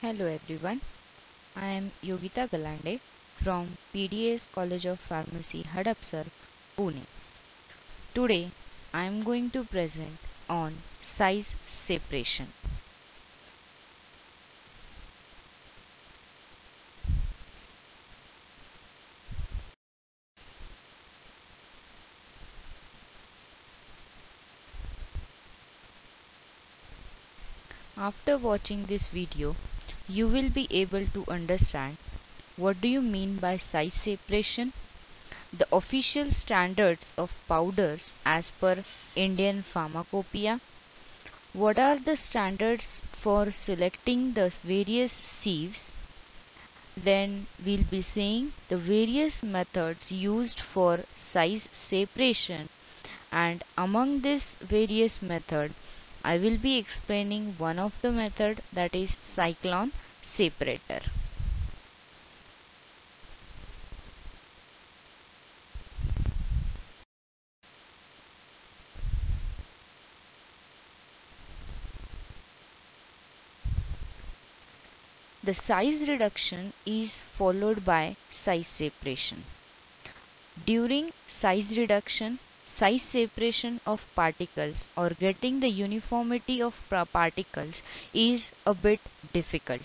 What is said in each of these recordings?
Hello everyone, I am Yogita Galande from PDS College of Pharmacy, Hadapsar, Pune. Today I am going to present on size separation. After watching this video, you will be able to understand what do you mean by size separation, the official standards of powders as per Indian Pharmacopoeia. What are the standards for selecting the various sieves? Then we'll be seeing the various methods used for size separation, and among this various method I will be explaining one of the method, that is cyclone separator. The size reduction is followed by size separation. During size reduction, size separation of particles or getting the uniformity of particles is a bit difficult.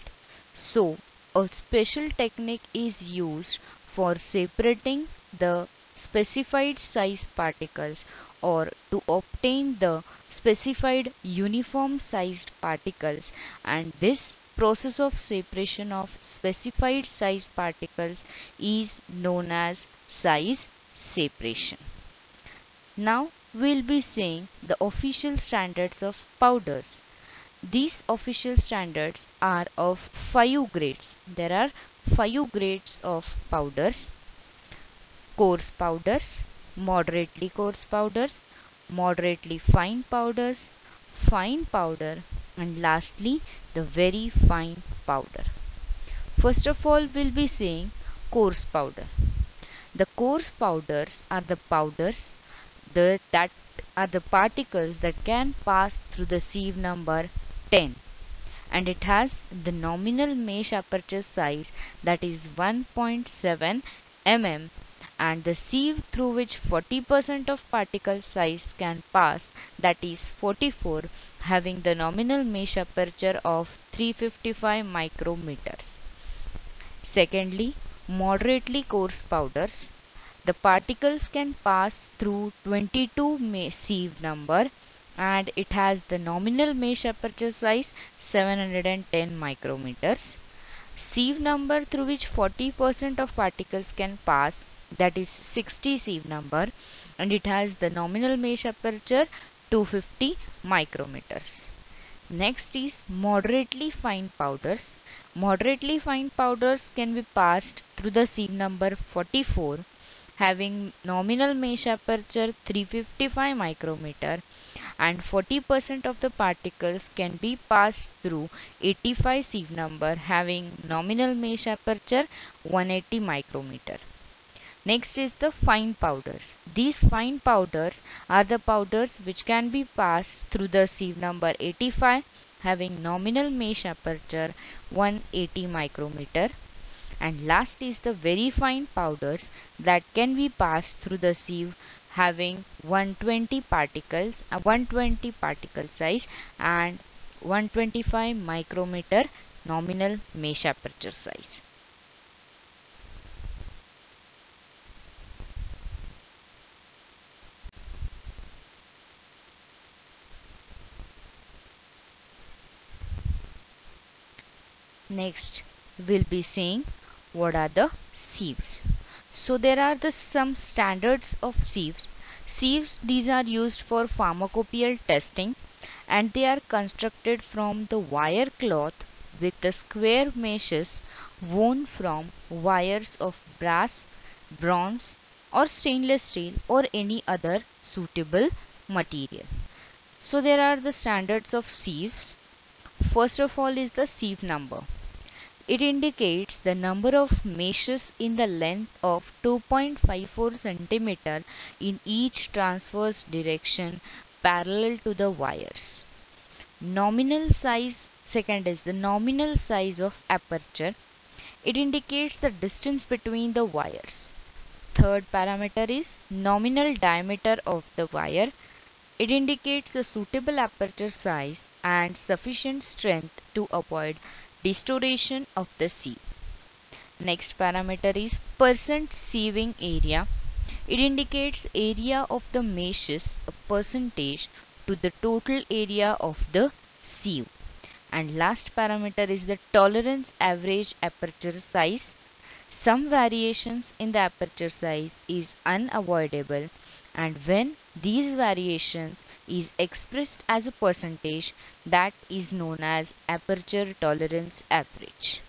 So, a special technique is used for separating the specified size particles or to obtain the specified uniform sized particles, and this process of separation of specified size particles is known as size separation. Now we'll be seeing the official standards of powders. These official standards are of 5 grades. There are 5 grades of powders: coarse powders, moderately coarse powders, moderately fine powders, fine powder, and lastly the very fine powder. First of all, we'll be seeing coarse powder. The coarse powders are the powders that are the particles that can pass through the sieve number 10, and it has the nominal mesh aperture size, that is 1.7 mm, and the sieve through which 40% of particle size can pass, that is 44, having the nominal mesh aperture of 355 micrometers. Secondly, moderately coarse powders. The particles can pass through 22 sieve number, and it has the nominal mesh aperture size 710 micrometers. Sieve number through which 40% of particles can pass, that is 60 sieve number, and it has the nominal mesh aperture 250 micrometers. Next is moderately fine powders. Moderately fine powders can be passed through the sieve number 44, having nominal mesh aperture 355 micrometer, and 40% of the particles can be passed through 85 sieve number, having nominal mesh aperture 180 micrometer. Next is the fine powders. These fine powders are the powders which can be passed through the sieve number 85, having nominal mesh aperture 180 micrometer. And last is the very fine powders that can be passed through the sieve, having 120 particle size and 125 micrometer nominal mesh aperture size. Next, we'll be seeing what are the sieves. So there are some standards of sieves. Sieves, these are used for pharmacopoeial testing, and they are constructed from the wire cloth with the square meshes woven from wires of brass, bronze, or stainless steel, or any other suitable material. So there are the standards of sieves. First of all is the sieve number. It indicates the number of meshes in the length of 2.54 cm in each transverse direction parallel to the wires. Nominal size Second is the nominal size of aperture. It indicates the distance between the wires. Third parameter is nominal diameter of the wire. It indicates the suitable aperture size and sufficient strength to avoid distortion of the sieve. Next parameter is percent sieving area. It indicates area of the meshes, a percentage to the total area of the sieve. And last parameter is the tolerance average aperture size. Some variations in the aperture size is unavoidable, and when these variations is expressed as a percentage, that is known as aperture tolerance average.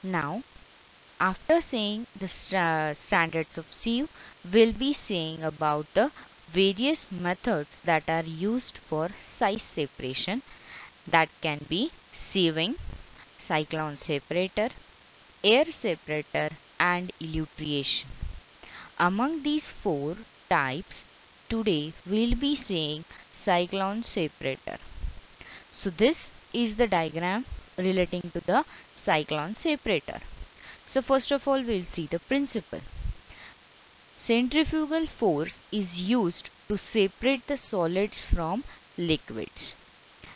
Now, after saying the standards of sieve, we'll be saying about the various methods that are used for size separation. That can be sieving, cyclone separator, air separator and elutriation. Among these four types, today we'll be saying cyclone separator. So this is the diagram relating to the cyclone separator. So first of all, we'll see the principle. Centrifugal force is used to separate the solids from liquids,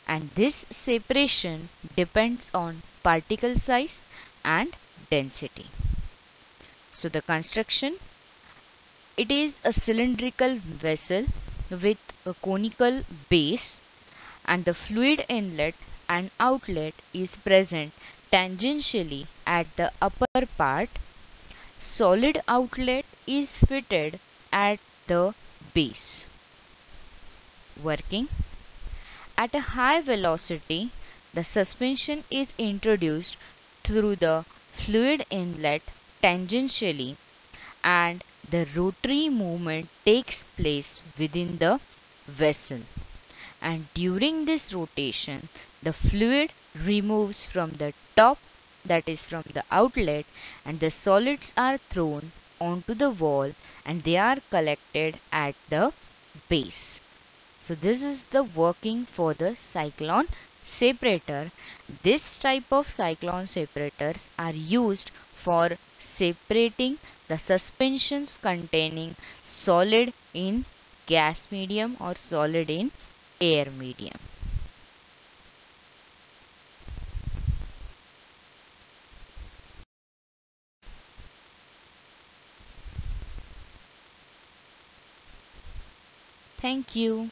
and this separation depends on particle size and density. So the construction, it is a cylindrical vessel with a conical base, and the fluid inlet and outlet is present tangentially at the upper part. Solid outlet is fitted at the base. Working at a high velocity, the suspension is introduced through the fluid inlet tangentially, and the rotary movement takes place within the vessel. And during this rotation, the fluid removes from the top, that is from the outlet, and the solids are thrown onto the wall and they are collected at the base. So this is the working for the cyclone separator. This type of cyclone separators are used for separating the suspensions containing solid in gas medium or solid in air medium. Thank you.